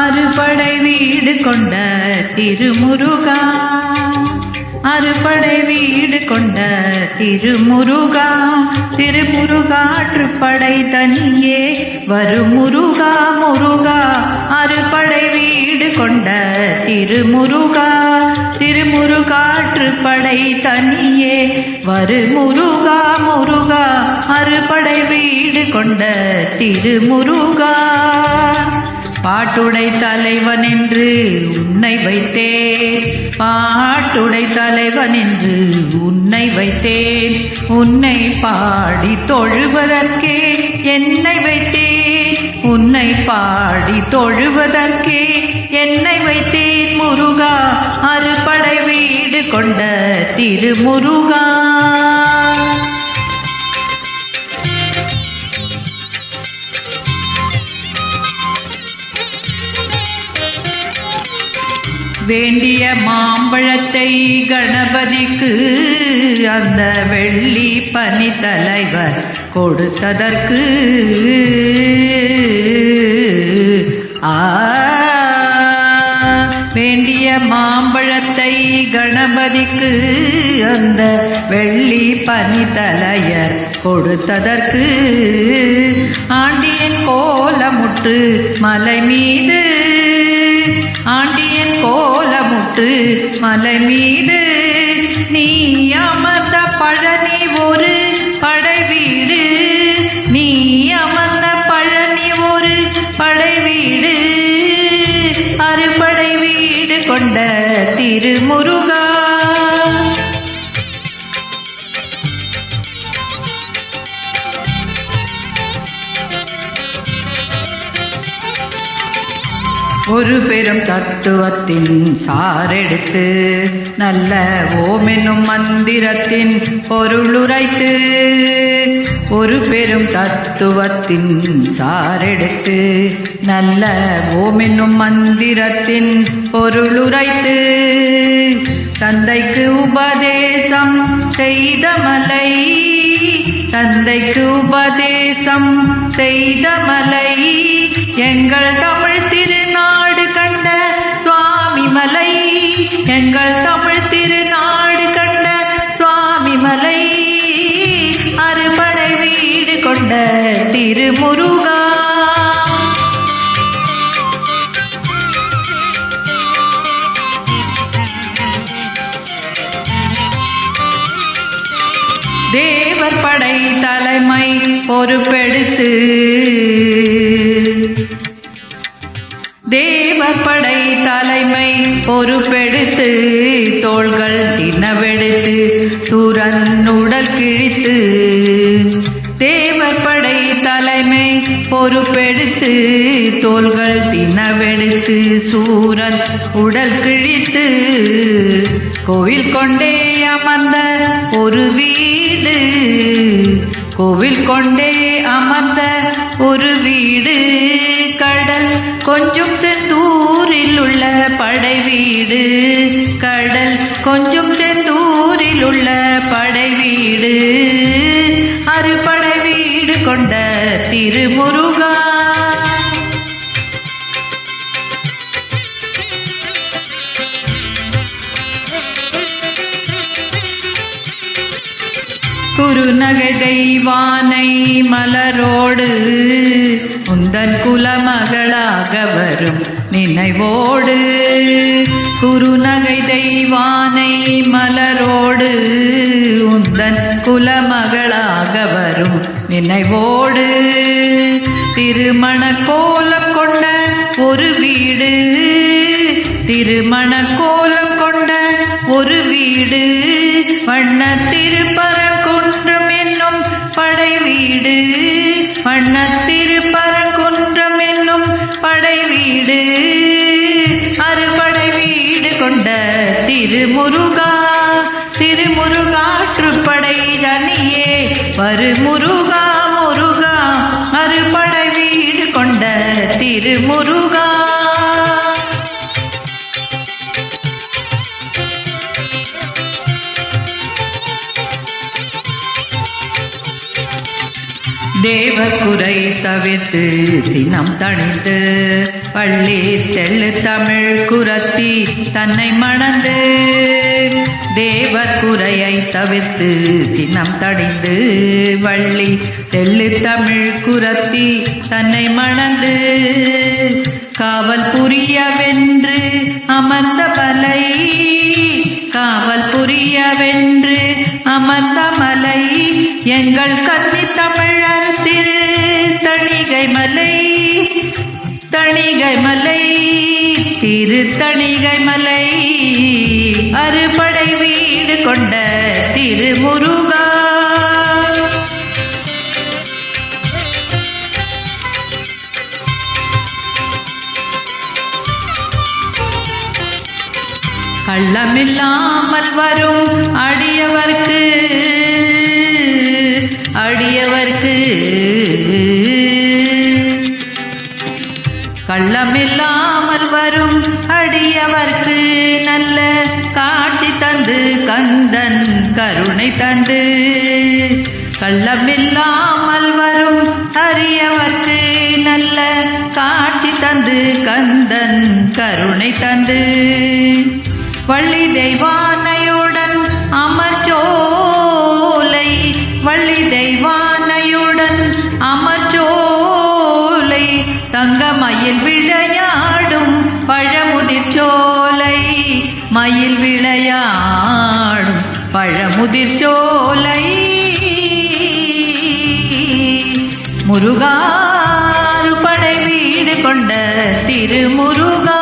அறுபடை வீடு கொண்ட திருமுருகா, அறுபடை வீடு கொண்ட திருமுருகா, திருமுருகாற்றுப்படை தனியே வரும் முருகா முருகா. அறுபடை வீடு கொண்ட திருமுருகா, திருமுருகாற்றுப்படை தனியே வரும் முருகா முருகா. அறுபடை வீடு கொண்ட திருமுருகா, பாட்டுடை தலைவன் என்று உன்னை வைத்தேன், பாட்டுடை தலைவன் என்று உன்னை வைத்தேன். உன்னை பாடி தொழுவதற்கே என்னை வைத்தேன், உன்னை பாடி தொழுவதற்கே என்னை வைத்தேன் முருகா. அறுபடை வீடு கொண்ட திருமுருகா, வேண்டிய மாம்பழத்தை கணபதிக்கு அந்த வெள்ளி பனி தலைவர் கொடுத்ததற்கு வேண்டிய மாம்பழத்தை கணபதிக்கு அந்த வெள்ளி பனி தலையர் கொடுத்ததற்கு ஆண்டியன் கோலமுற்று மலை மீது, ஆண்டியன் கோலமுற்று மலை மீது நீ அமர்ந்த பழனி ஒரு படை வீடு, நீ அமர்ந்த பழனி ஒரு படை வீடு. அறுபடை வீடு கொண்ட திருமுருகா, ஒரு பெரும் தத்துவத்தின் சாரெடுத்து நல்ல ஓமெனும் மந்திரத்தின் பொருளுரைத்து, ஒரு பெரும் தத்துவத்தின் சாரெடுத்து நல்ல ஓமெனும் மந்திரத்தின் பொருளுரைத்து தந்தைக்கு உபதேசம் செய்த மலை, தந்தைக்கு உபதேசம் செய்த மலை எங்கள் தமிழ் திருநாடு கண்ட சுவாமி மலை, எங்கள் தமிழ் திருநாடு கண்ட சுவாமி மலை. அறுபடை வீடு கொண்ட திருமுருகா, தேவர் படை தலைமை பொறுப்பெடுத்து, தேவர் படை தலைமை பொறுப்பெடுத்து தோள்கள் தினவெடுத்து சூரன் உடல் கிழித்து, தேவர் படை தலைமை பொறுப்பெடுத்து தோள்கள் தினவெடுத்து சூரன் உடல் கிழித்து கோவில் கொண்டே அமர்ந்த ஒரு வீடு, கோவில் கொண்டே அமர்ந்த ஒரு வீடு. கடல் கொஞ்சம் செந்தூரில் உள்ள படை வீடு, கடல் கொஞ்சம் செந்தூரில் உள்ள படை வீடு. அறுபடை வீடு கொண்ட திருமுருகா, குறுநகை தெய்வானை மலரோடு உந்தன் குலமகளாக வரும் நினைவோடு, குறுநகை தெய்வானை மலரோடு உந்தன் குலமகளாக வரும் நினைவோடு. திருமண கோலம் கொண்ட ஒரு வீடு, திருமண கோலம் கொண்ட ஒரு வீடு. வண்ண திருப்பரங்குன்றம் என்னும் படை வீடு, வண்ண திருப்பரங்குன்றம் என்னும் படை வீடு. அறுபடை வீடு கொண்ட திருமுருகா, திருமுருகாற்றுப்படை தனியே வரு முருகா முருகா. அறுபடை வீடு கொண்ட திருமுருகா, தேவக்குறை தவிர்த்து சினம் தணிந்து பள்ளி தெள்ளு தமிழ் குரத்தி தன்னை மணந்து தேவக்குறையை தவிர்த்து சினம் தணிந்து வள்ளி தெள்ளு தமிழ் குரத்தி தன்னை மணந்து காவல் புரிய வென்று அமர்ந்த மலை காவல் புரிய வென்று அமர்ந்த மலை எங்கள் கன்னி தமிழர் திரு தணிகை மலை தணிகை மலை திரு தணிகை மலை அறுபடை வீடு கொண்ட திருமுருகா கள்ளமில்லாமல் வரும் அடியவர்க்கு கள்ளமில்லாமல் வரும் அடியவர்க்கு நல்ல காட்சி தந்து கந்தன் கருணை தந்து கள்ளமில்லாமல் வரும் அரியவர்க்கு நல்ல காட்சி தந்து கந்தன் கருணை தந்து வள்ளி தெய்வானையுடன் அமர்ச்சோலை வள்ளி தெய்வானையுடன் அமர்ச்சோலை தங்க மயில் விளையாடும் பழமுதிர் சோலை மயில் விளையாடும் பழமுதிர் சோலை முருகா அறுபடை வீடு கொண்ட திருமுருகா